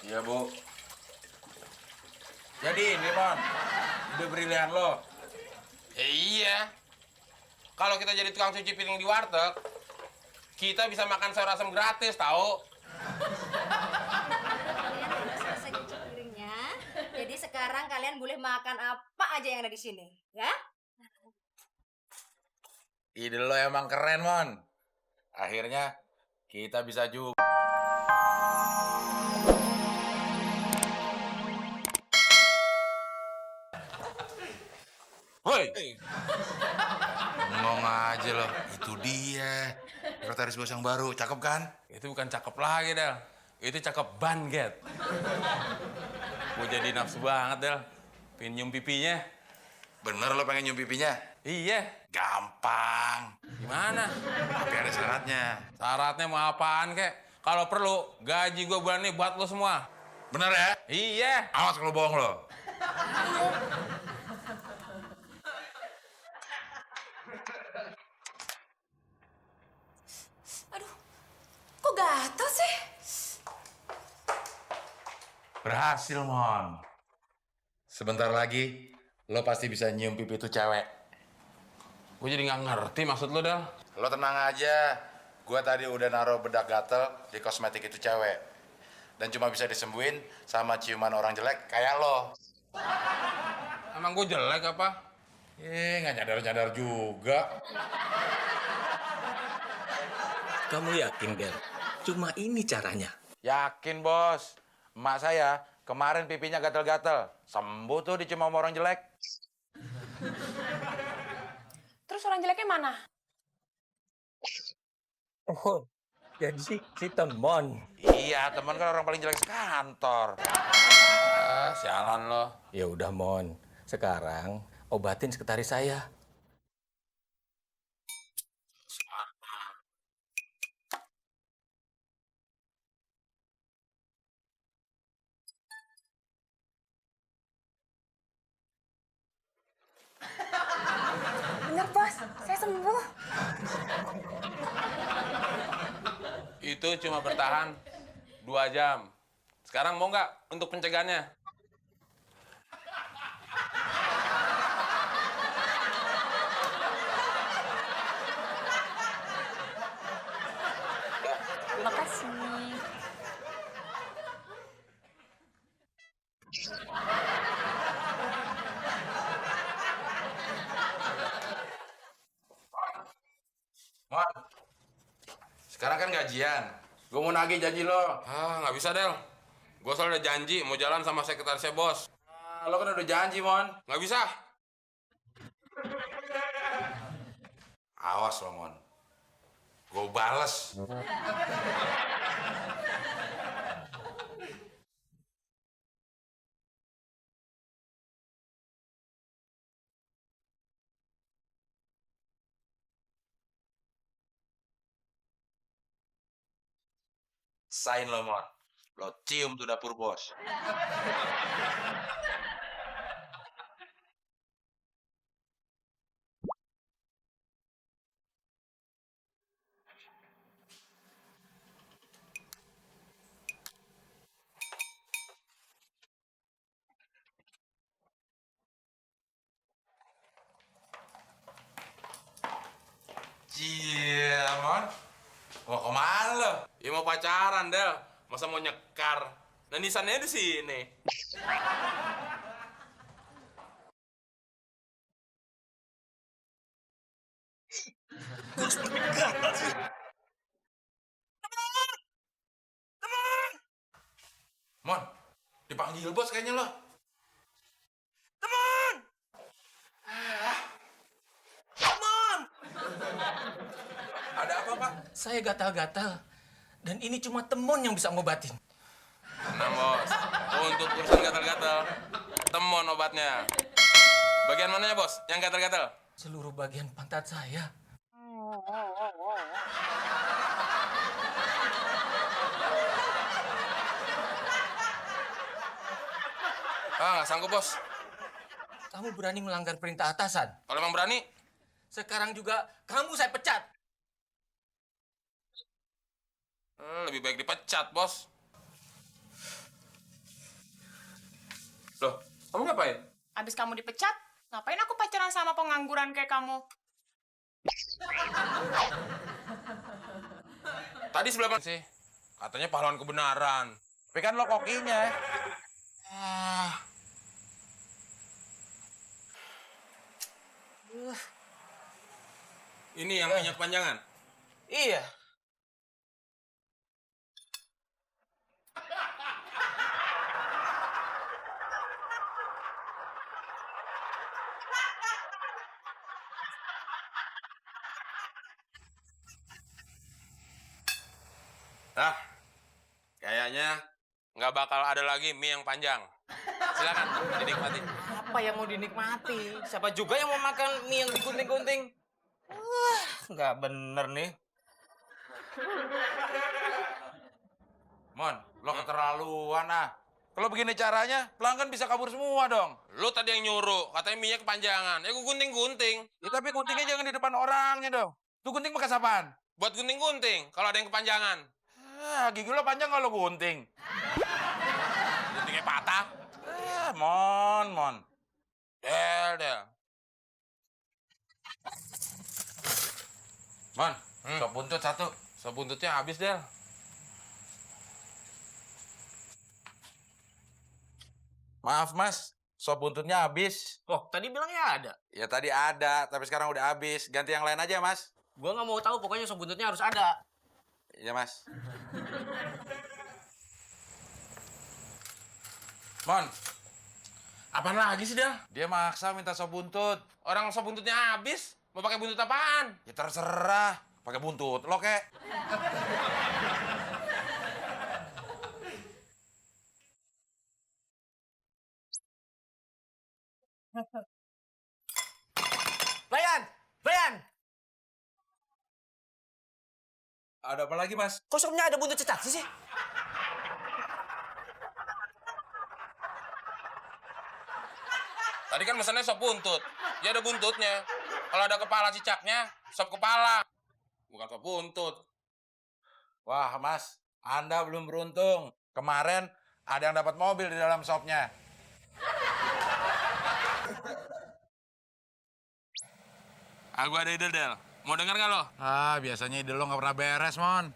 Iya, Bu. Jadi ini, Mon, ide brilian lo. Iya. Kalau kita jadi tukang cuci piring di warteg, kita bisa makan sayur asam gratis, tahu? Kalian udah selesai cuci piringnya. Jadi sekarang kalian boleh makan apa aja yang ada di sini, ya? Ide lo emang keren, Mon. Akhirnya kita bisa juga. Woi, Ngomong aja lo. Itu dia. Sekretaris bos yang baru. Cakep kan? itu bukan cakep lagi, Del. Itu cakep banget. Gue jadi nafsu banget, Del. Pengen nyium pipinya. Bener lo pengen nyium pipinya? Iya. Gampang. Gimana? Tapi ada syaratnya. Syaratnya mau apaan, kek? Kalau perlu, gaji gue bulan ini buat lo semua. Bener ya? Iya. Awas kalau bohong lo. Aduh, kok gatel sih? Berhasil, Mon. Sebentar lagi, lo pasti bisa nyium pipi itu cewek. Gue jadi nggak ngerti maksud lo, Del. Lo tenang aja. Gua tadi udah naruh bedak gatel di kosmetik itu cewek. Dan cuma bisa disembuhin sama ciuman orang jelek kayak lo. Emang gue jelek apa? Nggak nyadar-nyadar juga. Kamu yakin, Del? Cuma ini caranya. Yakin, Bos. Emak saya kemarin pipinya gatel-gatel. Sembuh tuh dicium sama orang jelek. Terus orang jeleknya mana? Oh, jadi si Temon. Iya, teman kan orang paling jelek sekantor. Sialan lo. Ya udah, Mon. Sekarang obatin sekretaris saya. Bener, Bos. Saya sembuh. Itu cuma bertahan 2 jam. Sekarang mau nggak untuk pencegahannya? Terima kasih. Mon, sekarang kan gajian. Gue mau nagih janji lo. Nggak bisa, Del. Gue soalnya udah janji mau jalan sama sekretarisnya bos. Lo kan udah janji, Mon. Nggak bisa. Awas lo, Mon. Gue bales. Sign lo, Mon. Lo cium tuh dapur bos. Cie, Mon. Mau kemana lo? Ya mau pacaran, Del. Masa mau nyekar? Nah, nisannya di sini. Mon, dipanggil bos kayaknya lo. Ada apa, Pak? Saya gatal-gatal. Dan ini cuma Temon yang bisa ngobatin. Nah, bos. Untuk urusan gatal-gatal, temon obatnya. Bagian mananya, bos? Yang gatal-gatal? Seluruh bagian pantat saya. Nggak sanggup, bos. Kamu berani melanggar perintah atasan? Kalau emang berani, Sekarang juga kamu saya pecat. lebih baik dipecat, bos. Loh, kamu ngapain? Abis kamu dipecat, ngapain aku pacaran sama pengangguran kayak kamu? Tadi sebelah mana sih? Katanya pahlawan kebenaran. Tapi kan lo kokinya. Ah. Ini yang minyak panjangan. Iya. Nah, kayaknya nggak bakal ada lagi mie yang panjang. Silakan dinikmati. Apa yang mau dinikmati? Siapa juga yang mau makan mie yang digunting-gunting? Wah, nggak bener nih. Mon, lo keterlaluan ah. Kalau begini caranya, pelanggan bisa kabur semua dong. Lu tadi yang nyuruh, katanya mie kepanjangan. Ya gue gunting-gunting. Ya, tapi guntingnya jangan di depan orangnya dong. Tuh gunting bekas apaan? Buat gunting-gunting, kalau ada yang kepanjangan. Gigi lo panjang kalau gunting. Guntingnya patah. Mon. Del. Mon, sop buntut satu. Sop buntutnya habis, Del. Maaf mas, sop buntutnya habis. Oh, tadi bilangnya ada. Ya tadi ada, tapi sekarang udah habis. Ganti yang lain aja mas. Gua nggak mau tahu, pokoknya sop buntutnya harus ada. Iya mas. Mon, Apaan lagi sih, Del? dia maksa minta sop buntut. Orang sop buntutnya habis. Mau pakai buntut apaan? Ya terserah, pakai buntut lo kek. Bayan! Ada apa lagi mas? Kok sopnya ada buntut cecak sih? Tadi kan pesannya sop buntut. Dia ada buntutnya. Kalau ada kepala cicaknya, sop kepala. Bukan sop buntut. Wah mas, Anda belum beruntung. Kemarin ada yang dapat mobil di dalam sopnya. Aku ada ide, Del. Mau denger nggak lo? Biasanya ide lo nggak pernah beres, Mon.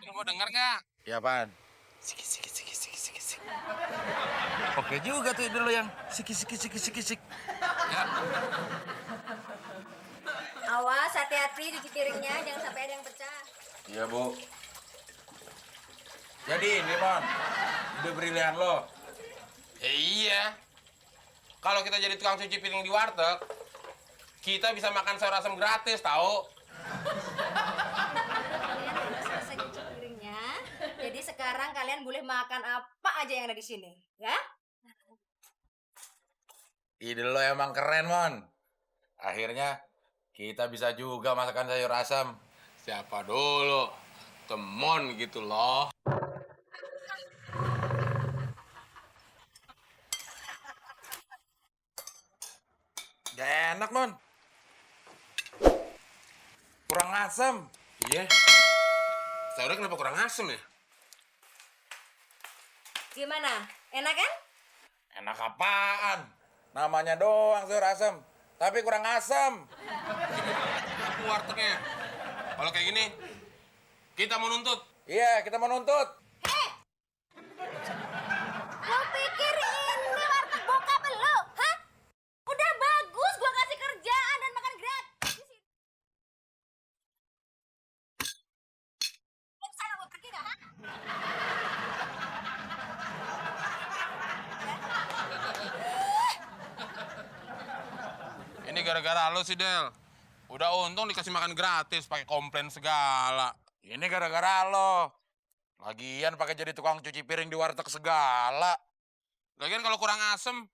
Lo mau denger nggak? Ya apaan? Sik. Oke juga tuh ide lo yang sik. Ya. Awas, hati-hati cuci piringnya, jangan sampai ada yang pecah. Iya, Bu. Jadi ini, Mon. Ide brilian lo. Iya. Kalau kita jadi tukang cuci piring di warteg, kita bisa makan sayur asam gratis, tahu? Kalian udah selesai cuci piringnya, jadi sekarang kalian boleh makan apa aja yang ada di sini, ya? Ide lo emang keren, Mon. Akhirnya kita bisa juga masakan sayur asam. Siapa dulu? Temon gitu loh. Gak enak, Mon. Kurang asam. Iya. Sayurnya kenapa kurang asem ya? Gimana? Enak kan? Enak apaan? Namanya doang sayur asam. Tapi kurang asam. Aku wartegnya. Kalau kayak gini, kita mau nuntut. Iya, kita mau nuntut. Lo pikir ini warteg bokap lo? Hah? Udah bagus gua kasih kerjaan dan makan gratis. Mau sana mau pergi gak, ha? Ini gara-gara lo sih, Del. Udah untung dikasih makan gratis, pakai komplain segala. Ini gara-gara lo. Lagian pakai jadi tukang cuci piring di warteg segala. Lagian kalau kurang asem,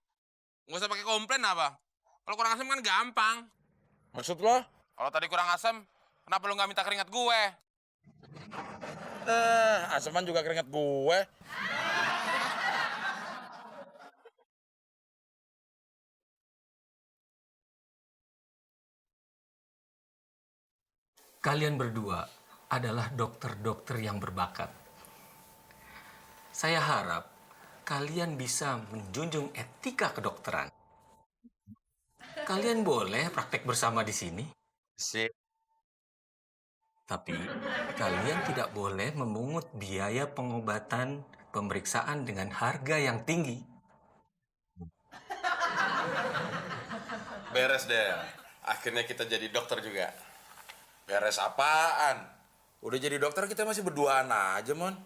nggak usah pakai komplain apa. Kalau kurang asem kan gampang. Maksud lo? Kalau tadi kurang asem, kenapa lo nggak minta keringat gue? Aseman juga keringet gue. Kalian berdua adalah dokter-dokter yang berbakat. Saya harap kalian bisa menjunjung etika kedokteran, kalian boleh praktek bersama di sini. Sip. Tapi kalian tidak boleh memungut biaya pengobatan pemeriksaan dengan harga yang tinggi. Beres deh. Akhirnya kita jadi dokter juga. Beres apaan? Udah jadi dokter kita masih berduaan aja, Mon.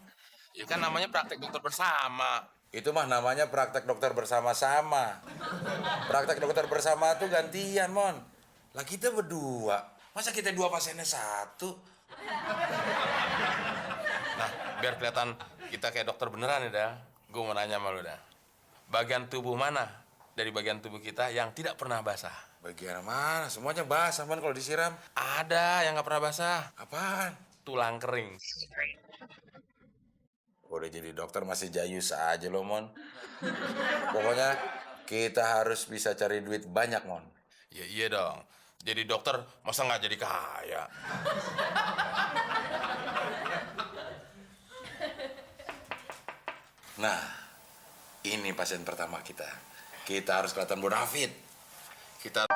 Ya kan namanya praktek dokter bersama. Itu mah namanya praktek dokter bersama-sama. Praktek dokter bersama tuh gantian, Mon. Lah kita berdua. Masa kita dua pasiennya satu? Nah, biar kelihatan kita kayak dokter beneran ya, Del. Gue mau nanya sama lu, Del. Bagian tubuh mana dari bagian tubuh kita yang tidak pernah basah? Bagian mana? Semuanya basah, Mon, kalau disiram. Ada yang nggak pernah basah. Apaan? Tulang kering. Udah jadi dokter masih jayus aja lo, Mon. Pokoknya kita harus bisa cari duit banyak, Mon. Ya iya dong. Jadi dokter masa nggak jadi kaya? Nah, ini pasien pertama kita. Kita harus kelihatan bonafit. Kita